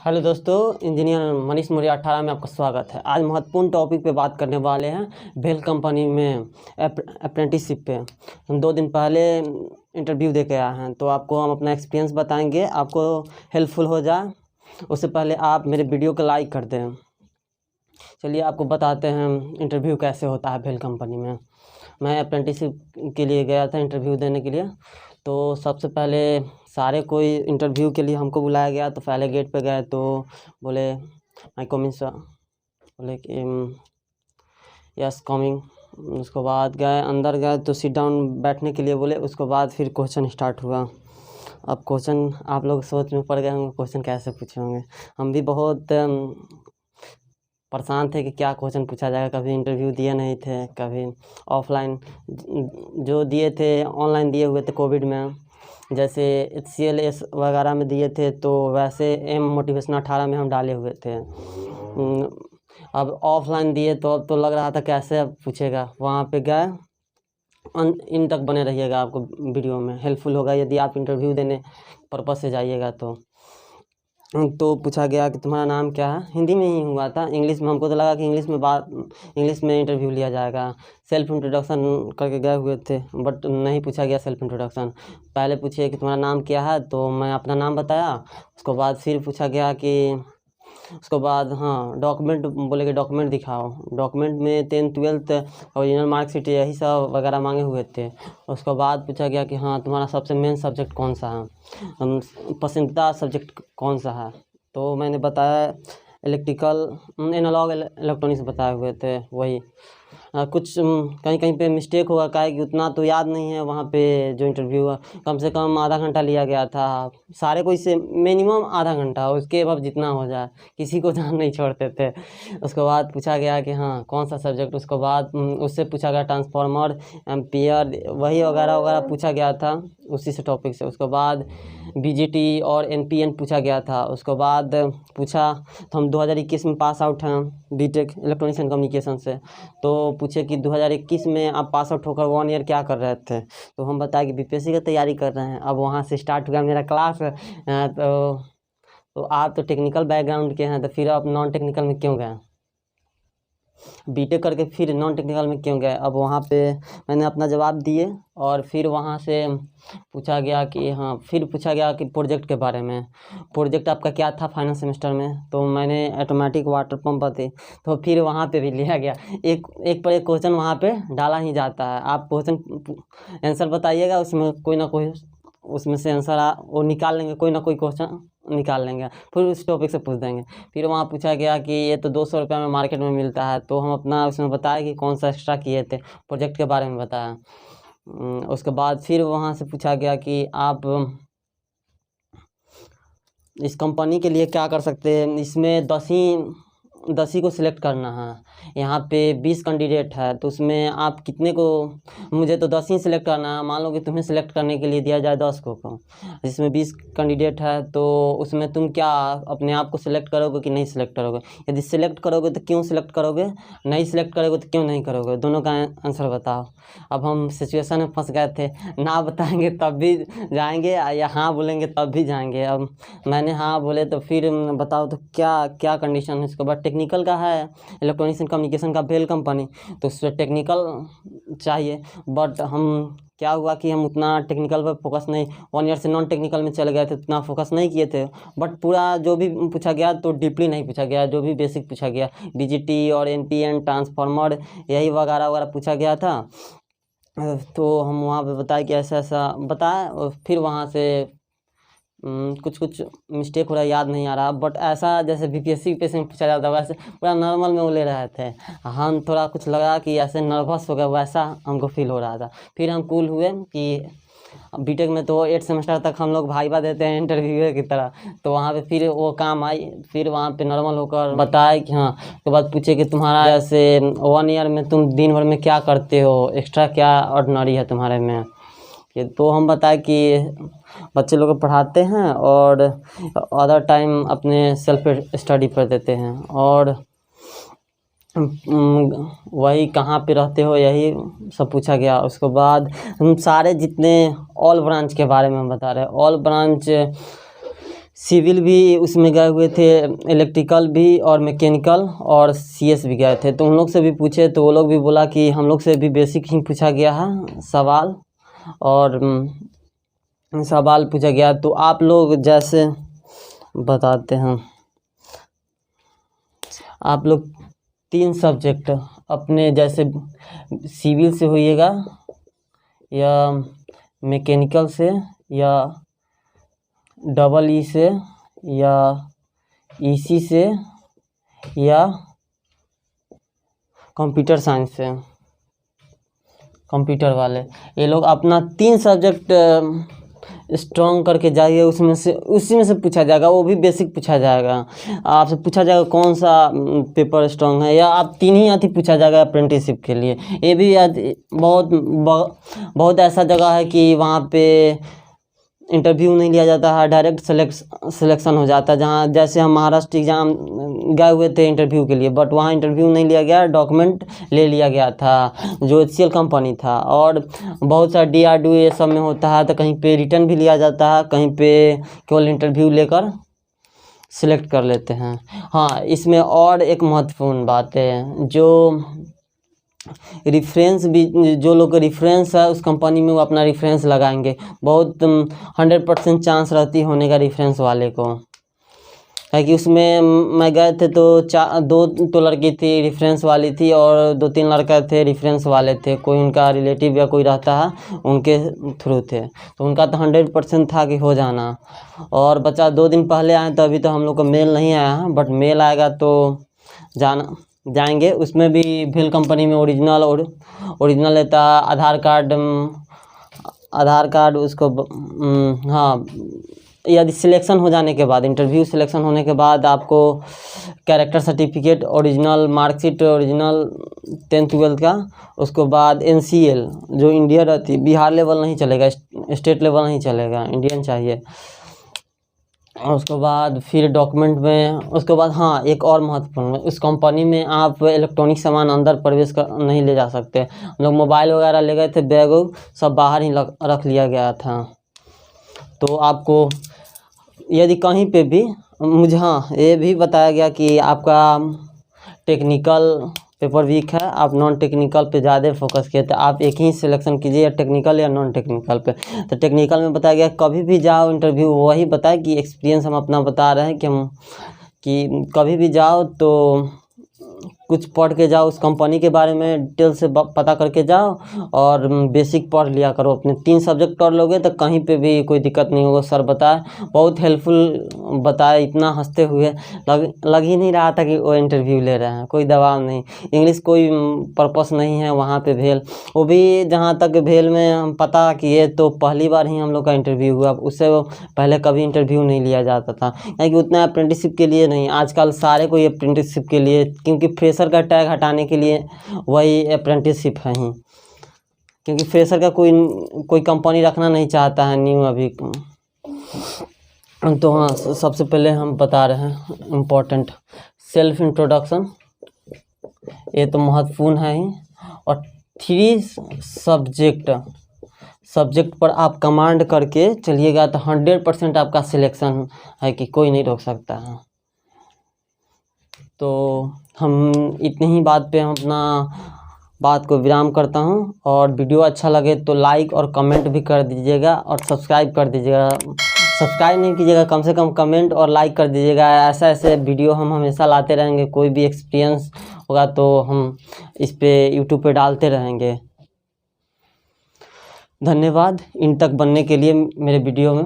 Hello दोस्तों, engineer Manish Maurya 18 में आपका स्वागत है। आज महत्वपूर्ण टॉपिक पे बात करने वाले हैं भेल कंपनी में अप्रेंटिसशिप पे। हम 2 दिन पहले इंटरव्यू दे के आए हैं, तो आपको हम अपना एक्सपीरियंस बताएंगे, आपको हेल्पफुल हो जाए। उससे पहले आप मेरे वीडियो को लाइक कर दें। चलिए आपको बताते हैं इंटरव्यू कैसे होता है भेल कंपनी में। मैं अप्रेंटिसशिप के लिए गया था इंटरव्यू देने के लिए। तो सबसे पहले सारे कोई इंटरव्यू के लिए हमको बुलाया गया। तो पहले गेट पे गए तो बोले माय कमिंग सर, बोले कि यस कमिंग। उसके बाद गए अंदर गए तो सिट डाउन बैठने के लिए बोले। उसके बाद फिर क्वेश्चन स्टार्ट हुआ। अब क्वेश्चन आप लोग सोच में पड़ गए होंगे क्वेश्चन कैसे पूछे होंगे। हम भी बहुत परेशान थे कि क्या क्वेश्चन पूछा जाएगा। कभी इंटरव्यू दिए नहीं थे, कभी ऑफलाइन जो दिए थे ऑनलाइन दिए हुए थे कोविड में, जैसे HCLS वगैरह में दिए थे, तो वैसे एम मोटिवेशन 18 में हम डाले हुए थे। अब ऑफलाइन दिए तो अब तो लग रहा था कैसे अब पूछेगा। वहाँ पे गए, इन तक बने रहिएगा, आपको वीडियो में हेल्पफुल होगा यदि आप इंटरव्यू देने पर्पज़ से जाइएगा। तो पूछा गया कि तुम्हारा नाम क्या है। हिंदी में ही हुआ था, इंग्लिश में हमको तो लगा कि इंग्लिश में इंटरव्यू लिया जाएगा। सेल्फ इंट्रोडक्शन करके गए हुए थे, बट नहीं पूछा गया सेल्फ इंट्रोडक्शन। पहले पूछे कि तुम्हारा नाम क्या है, तो मैं अपना नाम बताया। उसके बाद फिर पूछा गया कि उसके बाद हाँ डॉक्यूमेंट, बोले कि डॉक्यूमेंट दिखाओ। डॉक्यूमेंट में 10th 12th ओरिजिनल मार्कशीट यही सब वगैरह मांगे हुए थे। उसके बाद पूछा गया कि हाँ तुम्हारा सबसे मेन सब्जेक्ट कौन सा है, पसंदीदा सब्जेक्ट कौन सा है। तो मैंने बताया इलेक्ट्रिकल एनालॉग इलेक्ट्रॉनिक्स बताए हुए थे वही। कुछ कहीं कहीं पे मिस्टेक होगा, क्या है कि उतना तो याद नहीं है। वहाँ पे जो इंटरव्यू कम से कम आधा घंटा लिया गया था। सारे को इससे मिनिमम आधा घंटा, उसके अब जितना हो जाए, किसी को जान नहीं छोड़ते थे। उसके बाद पूछा गया कि हाँ कौन सा सब्जेक्ट। उसके बाद उससे पूछा गया ट्रांसफार्मर, एम्पियर, वही वगैरह वगैरह पूछा गया था उसी से टॉपिक से। उसके बाद BGT और NPN पूछा गया था। उसके बाद पूछा तो हम 2021 में पास आउट हैं BTech इलेक्ट्रॉनिक्स एंड कम्युनिकेशन से। तो पूछे कि 2021 में आप पास आउट होकर 1 ईयर क्या कर रहे थे। तो हम बताए कि BPSC की तैयारी कर रहे हैं। अब वहाँ से स्टार्ट हुआ मेरा क्लास। तो आप तो टेक्निकल बैकग्राउंड के हैं, तो फिर आप नॉन टेक्निकल में क्यों गए, BTech करके फिर नॉन टेक्निकल में क्यों गए। अब वहाँ पे मैंने अपना जवाब दिए। और फिर वहाँ से पूछा गया कि हाँ, फिर पूछा गया कि प्रोजेक्ट के बारे में, प्रोजेक्ट आपका क्या था फाइनल सेमेस्टर में। तो मैंने ऑटोमेटिक वाटर पंप थी। तो फिर वहाँ पे भी लिया गया, एक पर एक क्वेश्चन वहाँ पे डाला ही जाता है। आप क्वेश्चन आंसर बताइएगा, उसमें कोई ना कोई उसमें से आंसर वो निकाल लेंगे, कोई ना कोई क्वेश्चन निकाल लेंगे, फिर उस टॉपिक से पूछ देंगे। फिर वहाँ पूछा गया कि ये तो 200 रुपये में मार्केट में मिलता है। तो हम अपना उसमें बताया कि कौन सा एक्स्ट्रा किए थे, प्रोजेक्ट के बारे में बताया। उसके बाद फिर वहाँ से पूछा गया कि आप इस कंपनी के लिए क्या कर सकते हैं। इसमें 10 ही को सिलेक्ट करना है। यहाँ पे 20 कैंडिडेट है, तो उसमें आप कितने को, मुझे तो 10 ही सिलेक्ट करना है। मान लो कि तुम्हें सिलेक्ट करने के लिए दिया जाए 10 को, जिसमें 20 कैंडिडेट है, तो उसमें तुम क्या अपने आप को सिलेक्ट करोगे कि नहीं सिलेक्ट करोगे। यदि सिलेक्ट करोगे तो क्यों सिलेक्ट करोगे, नहीं सिलेक्ट करोगे तो क्यों नहीं करोगे, दोनों का आंसर बताओ। अब हम सिचुएशन में फंस गए थे, ना बताएंगे तब भी जाएंगे या हाँ बोलेंगे तब भी जाएंगे। अब मैंने हाँ बोले तो फिर बताओ तो क्या क्या कंडीशन है। इसके बाद टेक्निकल का है, इलेक्ट्रॉनिक्स एंड कम्युनिकेशन का भेल कंपनी, तो उसमें टेक्निकल चाहिए। बट हम क्या हुआ कि हम उतना टेक्निकल पर फोकस नहीं, 1 ईयर से नॉन टेक्निकल में चले गए थे, उतना फोकस नहीं किए थे। बट पूरा जो भी पूछा गया तो डीपली नहीं पूछा गया, जो भी बेसिक पूछा गया BGT और NPN ट्रांसफार्मर यही वगैरह वगैरह पूछा गया था। तो हम वहाँ पे बताए कि ऐसा ऐसा बताया। और फिर वहाँ से कुछ कुछ मिस्टेक हो रहा है, याद नहीं आ रहा। बट ऐसा जैसे BPSC में पूछा जाता है वैसे पूरा नॉर्मल में वो ले रहे थे। हम थोड़ा कुछ लगा कि ऐसे नर्वस हो गया, वैसा हमको फील हो रहा था। फिर हम कूल हुए कि BTech में तो 8 सेमेस्टर तक हम लोग भाइबा देते हैं इंटरव्यू की तरह। तो वहाँ पे फिर वो काम आई। फिर वहाँ पे नॉर्मल होकर बताए कि हाँ, उसके बाद पूछे कि तुम्हारा जैसे 1 ईयर में तुम दिन भर में क्या करते हो, एक्स्ट्रा क्या ऑर्डिनरी है तुम्हारे में। तो हम बताए कि बच्चे लोग को पढ़ाते हैं और अदर टाइम अपने सेल्फ स्टडी पर देते हैं। और वही कहाँ पे रहते हो यही सब पूछा गया। उसके बाद हम सारे जितने ऑल ब्रांच के बारे में बता रहे हैं। ऑल ब्रांच सिविल भी उसमें गए हुए थे, इलेक्ट्रिकल भी और मैकेनिकल और CS भी गए थे। तो उन लोग से भी पूछे तो वो लोग भी बोला कि हम लोग से भी बेसिक ही पूछा गया है सवाल, और सवाल पूछा गया। तो आप लोग जैसे बताते हैं, आप लोग 3 सब्जेक्ट अपने जैसे सिविल से होइएगा या मैकेनिकल से या EE से या EC से या कंप्यूटर साइंस से, कंप्यूटर वाले, ये लोग अपना 3 सब्जेक्ट स्ट्रॉन्ग करके जाइए। उसमें से उसी में से पूछा जाएगा, वो भी बेसिक पूछा जाएगा। आपसे पूछा जाएगा कौन सा पेपर स्ट्रॉन्ग है, या आप 3 ही अथी पूछा जाएगा अप्रेंटिसशिप के लिए। ये भी बहुत ऐसा जगह है कि वहाँ पे इंटरव्यू नहीं लिया जाता है, डायरेक्ट सिलेक्शन हो जाता है। जहाँ जैसे हम महाराष्ट्र एग्ज़ाम गए हुए थे इंटरव्यू के लिए, बट वहाँ इंटरव्यू नहीं लिया गया, डॉक्यूमेंट ले लिया गया था जो HCL कंपनी था। और बहुत सारा DRDO ये सब में होता है, तो कहीं पे रिटर्न भी लिया जाता है, कहीं पे केवल इंटरव्यू लेकर सिलेक्ट कर लेते हैं। हाँ, इसमें और एक महत्वपूर्ण बात है, जो रिफरेंस भी, जो लोग रेफरेंस है उस कंपनी में वो अपना रेफरेंस लगाएंगे। बहुत 100% चांस रहती है होने का रेफरेंस वाले को, है कि उसमें मैं गए थे तो 2 लड़की थी रेफरेंस वाली थी, और 2-3 लड़का थे रेफरेंस वाले थे। कोई उनका रिलेटिव या कोई रहता है उनके थ्रू थे, तो उनका तो 100% था कि हो जाना। और बच्चा 2 दिन पहले आए तो अभी तो हम लोग को मेल नहीं आया है, बट मेल आएगा तो जाएंगे। उसमें भी भेल कंपनी में ओरिजिनल लेता आधार कार्ड उसको। हाँ, यदि सिलेक्शन हो जाने के बाद, इंटरव्यू सिलेक्शन होने के बाद आपको character certificate, original marksheet, original 10th-12th का, उसके बाद NCL जो इंडिया रहती, बिहार लेवल नहीं चलेगा, स्टेट लेवल नहीं चलेगा, इंडियन चाहिए। और उसके बाद फिर डॉक्यूमेंट में, उसके बाद हाँ एक और महत्वपूर्ण, उस कंपनी में आप इलेक्ट्रॉनिक सामान अंदर प्रवेश कर नहीं ले जा सकते। हम लोग मोबाइल वगैरह ले गए थे, बैग सब बाहर ही रख लिया गया था। तो आपको यदि कहीं पे भी मुझे हाँ ये भी बताया गया कि आपका टेक्निकल पेपर वीक है, आप नॉन टेक्निकल पे ज़्यादा फोकस किए, तो आप एक ही सिलेक्शन कीजिए, या टेक्निकल या नॉन टेक्निकल पे। तो टेक्निकल में बताया गया कभी भी जाओ इंटरव्यू, वही बताए कि एक्सपीरियंस हम अपना बता रहे हैं कि कभी भी जाओ तो कुछ पढ़ के जाओ, उस कंपनी के बारे में डिटेल से पता करके जाओ, और बेसिक पढ़ लिया करो। अपने 3 सब्जेक्ट कर लोगे तो कहीं पे भी कोई दिक्कत नहीं होगा। सर बताए, बहुत हेल्पफुल बताए, इतना हंसते हुए लग ही नहीं रहा था कि वो इंटरव्यू ले रहे हैं। कोई दबाव नहीं, इंग्लिश कोई पर्पस नहीं है वहाँ पे भेल। वो भी जहाँ तक भेल में हम पता किए तो पहली बार ही हम लोग का इंटरव्यू हुआ, उससे पहले कभी इंटरव्यू नहीं लिया जाता था, क्योंकि उतना अप्रेंटिसशिप के लिए नहीं। आजकल सारे कोई अप्रेंटिसशिप के लिए, क्योंकि फ्रेशर का टैग हटाने के लिए वही अप्रेंटिसशिप है ही, क्योंकि फ्रेशर का कोई कंपनी रखना नहीं चाहता है न्यू अभी। तो हाँ, सबसे पहले हम बता रहे हैं इम्पोर्टेंट सेल्फ इंट्रोडक्शन, ये तो महत्वपूर्ण है ही। और 3 सब्जेक्ट पर आप कमांड करके चलिएगा तो 100% आपका सिलेक्शन है कि कोई नहीं रोक सकता है। तो हम इतनी ही बात पे हम अपना बात को विराम करता हूँ। और वीडियो अच्छा लगे तो लाइक और कमेंट भी कर दीजिएगा, और सब्सक्राइब कर दीजिएगा। सब्सक्राइब नहीं कीजिएगा, कम से कम कमेंट और लाइक कर दीजिएगा। ऐसे वीडियो हम हमेशा लाते रहेंगे। कोई भी एक्सपीरियंस होगा तो हम इस पे यूट्यूब पे डालते रहेंगे। धन्यवाद इन तक बनने के लिए मेरे वीडियो में।